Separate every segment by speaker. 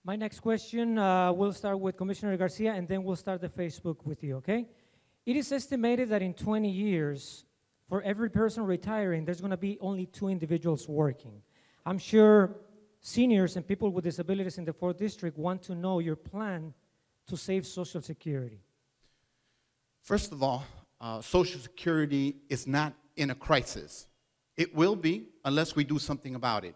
Speaker 1: My next question, we'll start with Commissioner Garcia, and then we'll start the Facebook with you, okay? It is estimated that in 20 years, for every person retiring, there's going to be only 2 individuals working. I'm sure seniors and people with disabilities in the 4th District want to know your plan to save Social Security.
Speaker 2: First of all, Social Security is not in a crisis. It will be unless we do something about it.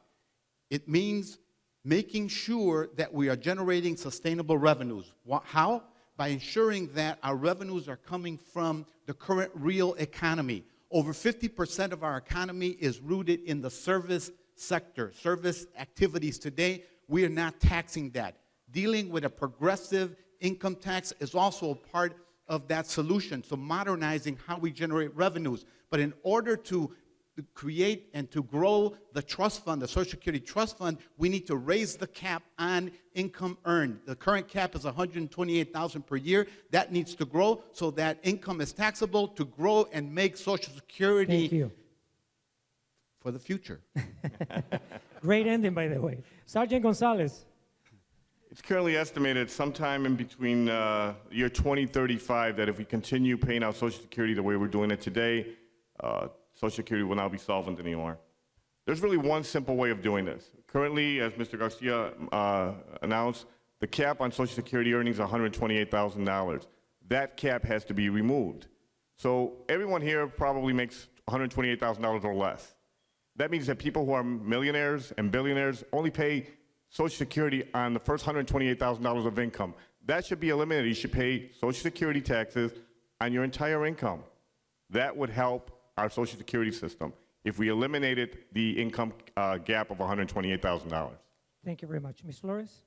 Speaker 2: It means making sure that we are generating sustainable revenues. How? By ensuring that our revenues are coming from the current real economy. Over 50% of our economy is rooted in the service sector, service activities. Today, we are not taxing that. Dealing with a progressive income tax is also a part of that solution, so modernizing how we generate revenues. But in order to create and to grow the trust fund, the Social Security Trust Fund, we need to raise the cap on income earned. The current cap is $128,000 per year. That needs to grow so that income is taxable to grow and make Social Security for the future.
Speaker 1: Great ending, by the way. Sergeant Gonzalez.
Speaker 3: It's currently estimated sometime in between year 2035 that if we continue paying out Social Security the way we're doing it today, Social Security will not be solvent anymore. There's really one simple way of doing this. Currently, as Mr. Garcia announced, the cap on Social Security earnings is $128,000. That cap has to be removed. So everyone here probably makes $128,000 or less. That means that people who are millionaires and billionaires only pay Social Security on the first $128,000 of income. That should be eliminated. You should pay Social Security taxes on your entire income. That would help our Social Security system if we eliminated the income gap of $128,000.
Speaker 1: Thank you very much. Ms. Flores?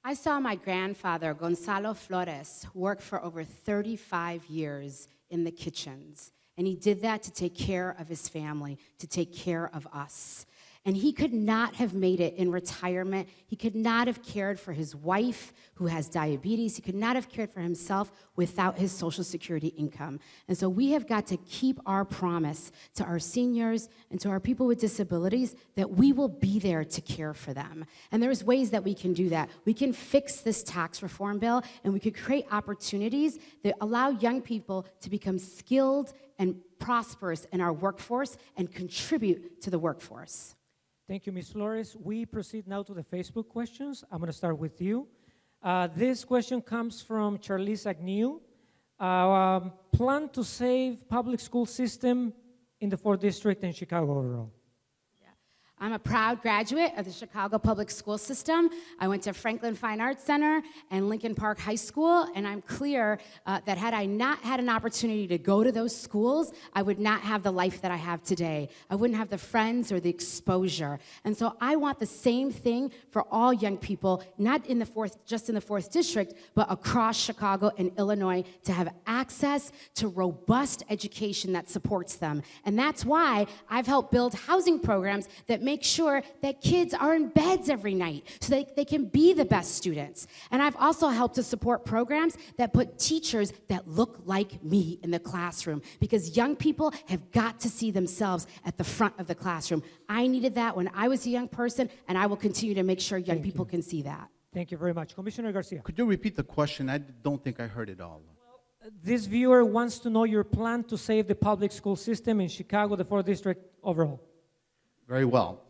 Speaker 4: I saw my grandfather, Gonzalo Flores, work for over 35 years in the kitchens. And he did that to take care of his family, to take care of us. And he could not have made it in retirement. He could not have cared for his wife, who has diabetes. He could not have cared for himself without his Social Security income. And so we have got to keep our promise to our seniors and to our people with disabilities that we will be there to care for them. And there's ways that we can do that. We can fix this tax reform bill, and we could create opportunities that allow young people to become skilled and prosperous in our workforce and contribute to the workforce.
Speaker 1: Thank you, Ms. Flores. We proceed now to the Facebook questions. I'm going to start with you. This question comes from Charlize Agnew. Plan to save public school system in the 4th District and Chicago overall.
Speaker 4: I'm a proud graduate of the Chicago Public School System. I went to Franklin Fine Arts Center and Lincoln Park High School, and I'm clear that had I not had an opportunity to go to those schools, I would not have the life that I have today. I wouldn't have the friends or the exposure. And so I want the same thing for all young people, not in the just in the 4th District, but across Chicago and Illinois, to have access to robust education that supports them. And that's why I've helped build housing programs that make sure that kids are in beds every night so they can be the best students. And I've also helped to support programs that put teachers that look like me in the classroom, because young people have got to see themselves at the front of the classroom. I needed that when I was a young person, and I will continue to make sure young people can see that.
Speaker 1: Thank you very much. Commissioner Garcia.
Speaker 2: Could you repeat the question? I don't think I heard it all.
Speaker 1: This viewer wants to know your plan to save the public school system in Chicago, the 4th District overall.
Speaker 2: Very well.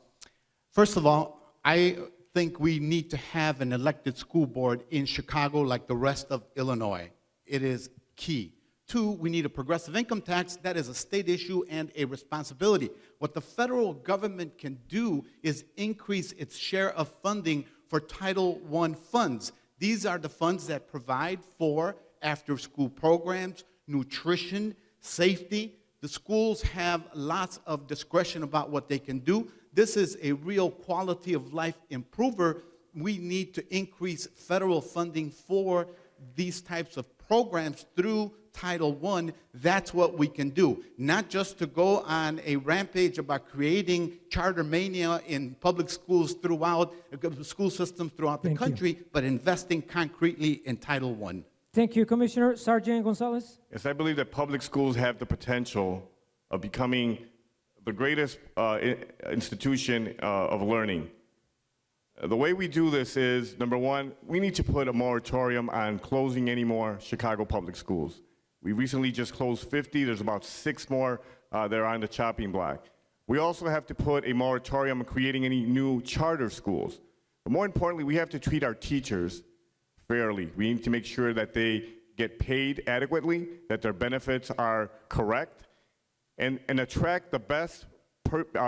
Speaker 2: First of all, I think we need to have an elected school board in Chicago like the rest of Illinois. It is key. 2, we need a progressive income tax. That is a state issue and a responsibility. What the federal government can do is increase its share of funding for Title I funds. These are the funds that provide for after-school programs, nutrition, safety. The schools have lots of discretion about what they can do. This is a real quality of life improver. We need to increase federal funding for these types of programs through Title I. That's what we can do. Not just to go on a rampage about creating charter mania in public schools throughout, school systems throughout the country, but investing concretely in Title I.
Speaker 1: Thank you, Commissioner. Sergeant Gonzalez?
Speaker 3: Yes, I believe that public schools have the potential of becoming the greatest institution of learning. The way we do this is, number one, we need to put a moratorium on closing any more Chicago public schools. We recently just closed 50. There's about 6 more that are on the chopping block. We also have to put a moratorium on creating any new charter schools. But more importantly, we have to treat our teachers fairly. We need to make sure that they get paid adequately, that their benefits are correct, and attract the best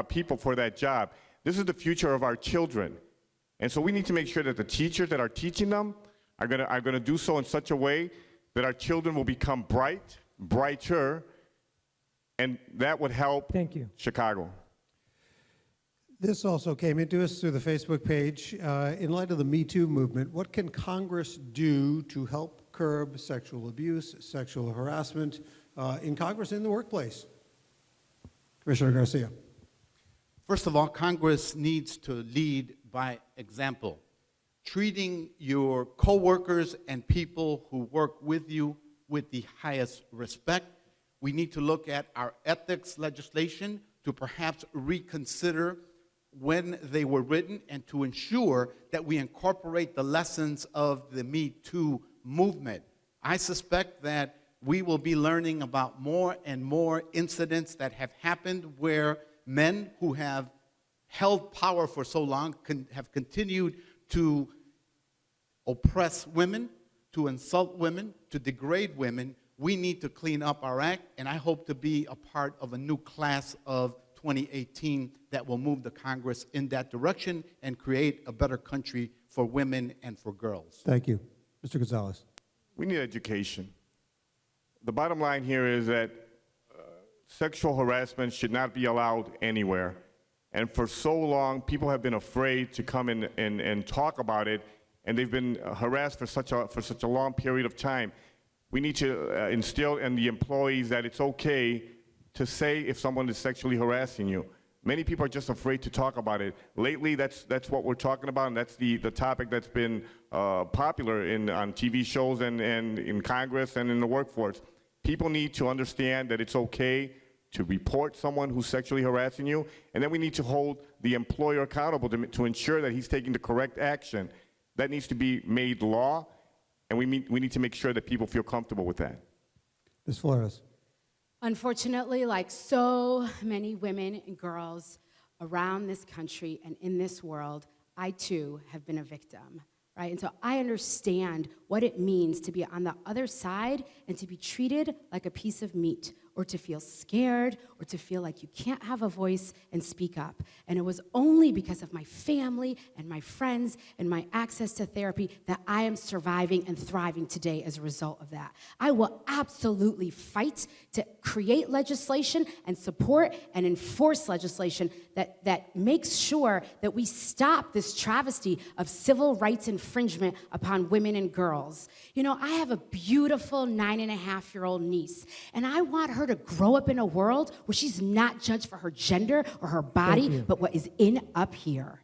Speaker 3: people for that job. This is the future of our children. And so we need to make sure that the teachers that are teaching them are gonna do so in such a way that our children will become brighter, and that would help Chicago.
Speaker 5: This also came into us through the Facebook page. In light of the Me Too movement, what can Congress do to help curb sexual abuse, sexual harassment in Congress and in the workplace? Commissioner Garcia.
Speaker 2: First of all, Congress needs to lead by example, treating your coworkers and people who work with you with the highest respect. We need to look at our ethics legislation to perhaps reconsider when they were written and to ensure that we incorporate the lessons of the Me Too movement. I suspect that we will be learning about more and more incidents that have happened where men who have held power for so long have continued to oppress women, to insult women, to degrade women. We need to clean up our act, and I hope to be a part of a new class of 2018 that will move the Congress in that direction and create a better country for women and for girls.
Speaker 5: Thank you. Mr. Gonzalez.
Speaker 3: We need education. The bottom line here is that sexual harassment should not be allowed anywhere. And for so long, people have been afraid to come in and talk about it, and they've been harassed for such a long period of time. We need to instill in the employees that it's okay to say if someone is sexually harassing you. Many people are just afraid to talk about it. Lately, that's what we're talking about, and that's the topic that's been popular on TV shows and in Congress and in the workforce. People need to understand that it's okay to report someone who's sexually harassing you, and then we need to hold the employer accountable to ensure that he's taking the correct action. That needs to be made law, and we need to make sure that people feel comfortable with that.
Speaker 5: Ms. Flores.
Speaker 4: Unfortunately, like so many women and girls around this country and in this world, I too have been a victim, right? And so I understand what it means to be on the other side and to be treated like a piece of meat, or to feel scared, or to feel like you can't have a voice and speak up. And it was only because of my family and my friends and my access to therapy that I am surviving and thriving today as a result of that. I will absolutely fight to create legislation and support and enforce legislation that makes sure that we stop this travesty of civil rights infringement upon women and girls. You know, I have a beautiful 9.5-year-old niece, and I want her to grow up in a world where she's not judged for her gender or her body, but what is in up here.